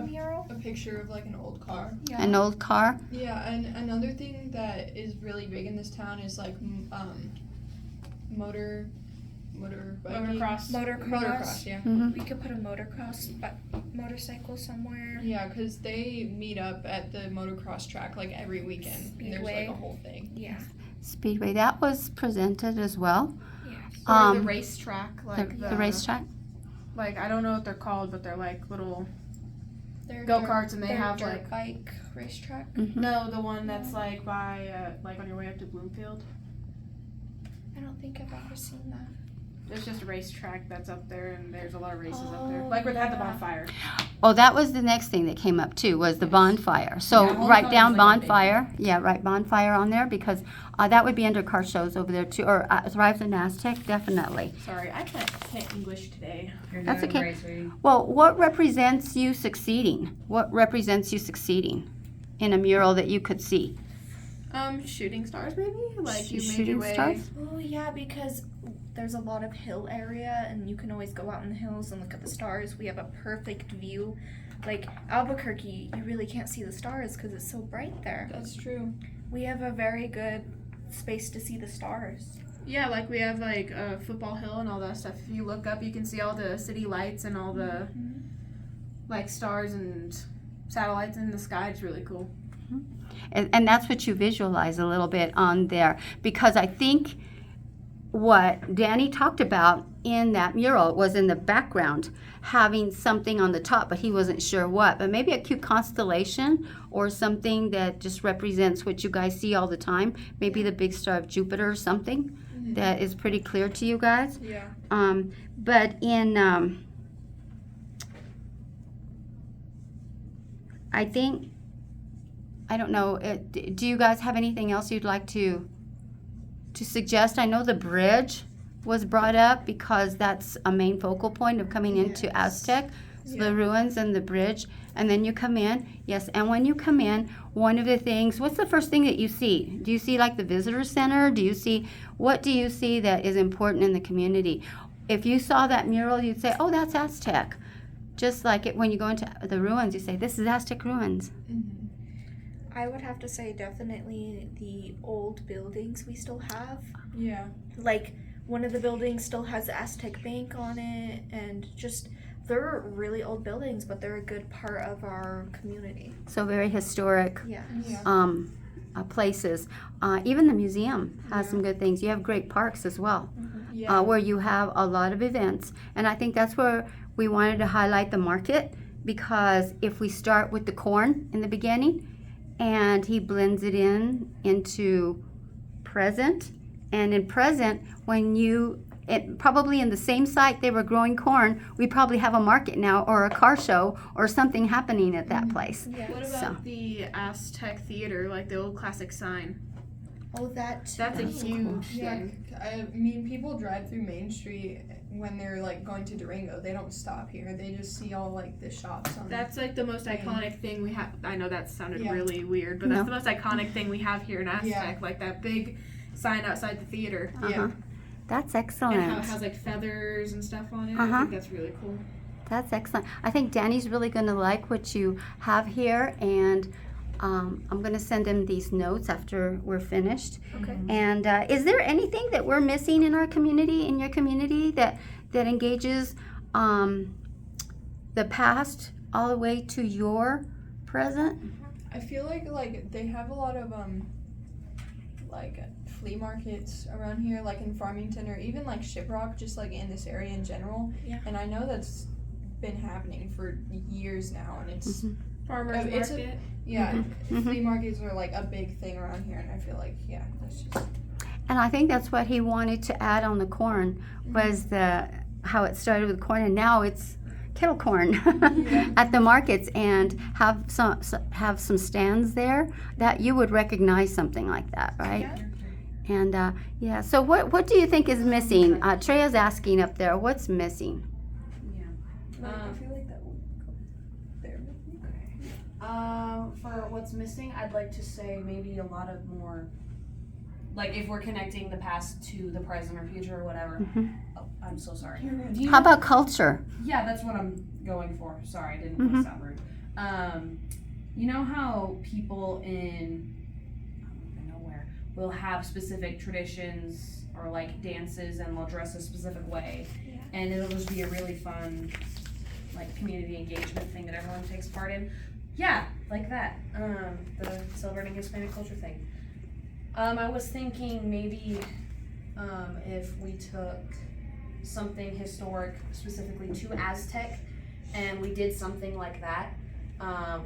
mural? A picture of like an old car. Yeah. An old car? Yeah, and another thing that is really big in this town is like motorcross. Motocross. Yeah. Mm-hmm. We could put a motorcycle somewhere. Yeah, because they meet up at the motocross track like every weekend. And there's like a whole thing. Yeah. Speedway, that was presented as well. Yeah. Or the racetrack, like the racetrack. Like, I don't know what they're called, but they're like little They're go-karts, and they have dirt like bike racetrack. Mm-hmm. no, the one that's like by like on your way up to Bloomfield. I don't think I've ever seen that. There's just a racetrack that's up there, and there's a lot of races up there, like where they had the bonfire. Oh, that was the next thing that came up too, was the bonfire. So Yeah, write bonfire's down like a big bonfire. Yeah, write bonfire on there because that would be under car shows over there too, or Thrives in Aztec, definitely. Sorry, I can't English today. That's okay. Well, what represents you succeeding? What represents you succeeding in a mural that you could see? Shooting stars maybe? Like you made Shooting your way. stars? Oh yeah, because there's a lot of hill area and you can always go out in the hills and look at the stars. We have a perfect view. Like Albuquerque, you really can't see the stars because it's so bright there. That's true. We have a very good space to see the stars. Yeah, like we have like a football hill and all that stuff. If you look up, you can see all the city lights and all the like stars and satellites in the sky. It's really cool. And that's what you visualize a little bit on there, because I think what Danny talked about in that mural was in the background having something on the top, but he wasn't sure what. But maybe a cute constellation or something that just represents what you guys see all the time. Maybe the big star of Jupiter or something that is pretty clear to you guys. Yeah. But in I think, I don't know, do you guys have anything else you'd like to suggest? I know the bridge was brought up because that's a main focal point of coming into Aztec. So the ruins and the bridge, and then you come in. Yes, and when you come in, one of the things, what's the first thing that you see? Do you see like the visitor center? What do you see that is important in the community? If you saw that mural, you'd say, oh, that's Aztec. Just like it when you go into the ruins, you say, this is Aztec ruins. Mm-hmm. I would have to say definitely the old buildings we still have. Yeah. Like one of the buildings still has the Aztec Bank on it, and just they're really old buildings, but they're a good part of our community. So very historic Yeah. places. Even the museum has some good things. You have great parks as well, Yeah. where you have a lot of events. And I think that's where we wanted to highlight the market, because if we start with the corn in the beginning, and he blends it into present, and in present, probably in the same site they were growing corn, we probably have a market now or a car show or something happening at that place. Yeah. What about the Aztec Theater, like the old classic sign? Oh, that's a huge Yeah, thing. I mean, people drive through Main Street when they're like going to Durango. They don't stop here. They just see all like the shops on. That's like the most iconic thing we have. I know that sounded Yeah. really weird, but that's the most iconic thing we have here in Aztec. Like that big sign outside the theater. Yeah. That's And excellent. how it has like feathers and stuff on it. I Uh-huh. think that's really cool. That's excellent. I think Danny's really going to like what you have here, and I'm going to send him these notes after we're finished. Okay. And is there anything that we're missing in our community, in your community, that engages the past all the way to your present? I feel like they have a lot of like flea markets around here, like in Farmington, or even like Shiprock, just like in this area in general. Yeah. And I know that's been happening for years now, and it's Farmers it's market. flea markets are like a big thing around here, and I feel like that's just. And I think that's what he wanted to add on the corn, was how it started with corn, and now it's kettle corn at the markets, and have some stands there that you would recognize something like that, right? Yeah. And so what do you think is missing? Treya's asking up there, what's missing? I feel like that would go there. For what's missing, I'd like to say maybe a lot of more, like if we're connecting the past to the present or future or whatever. Oh, I'm so sorry. How about culture? Yeah, that's what I'm going for. Sorry, I didn't want to sound rude. You know how people in, I don't even know where, will have specific traditions or like dances and they'll dress a specific way. Yeah. And it'll just be a really fun, like, community engagement thing that everyone takes part in. Yeah, like that. The celebrating Hispanic culture thing. I was thinking maybe if we took something historic specifically to Aztec and we did something like that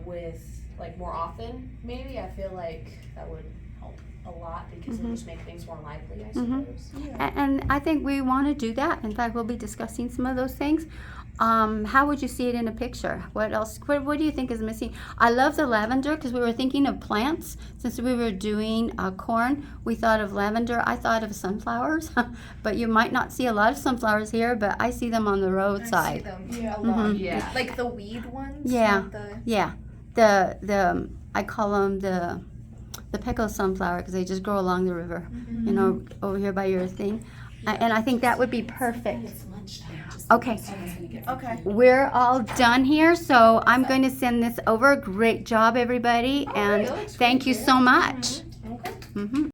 with like more often, maybe. I feel like that would help a lot because it'll just make things more lively, I suppose. And I think we want to do that. In fact, we'll be discussing some of those things. How would you see it in a picture? What else? What do you think is missing? I love the lavender because we were thinking of plants. Since we were doing corn, we thought of lavender. I thought of sunflowers, but you might not see a lot of sunflowers here, but I see them on the I see roadside. them Yeah. a lot. Yeah. Like the weed ones. Yeah. not the- Yeah, the I call them the pecco sunflower because they just grow along the river. You know, over here by your thing, and I think that would be perfect. It's lunchtime. Okay. Okay. We're all done here, so I'm going to send this over. Great job, everybody, and thank you so much. Okay. Mhm.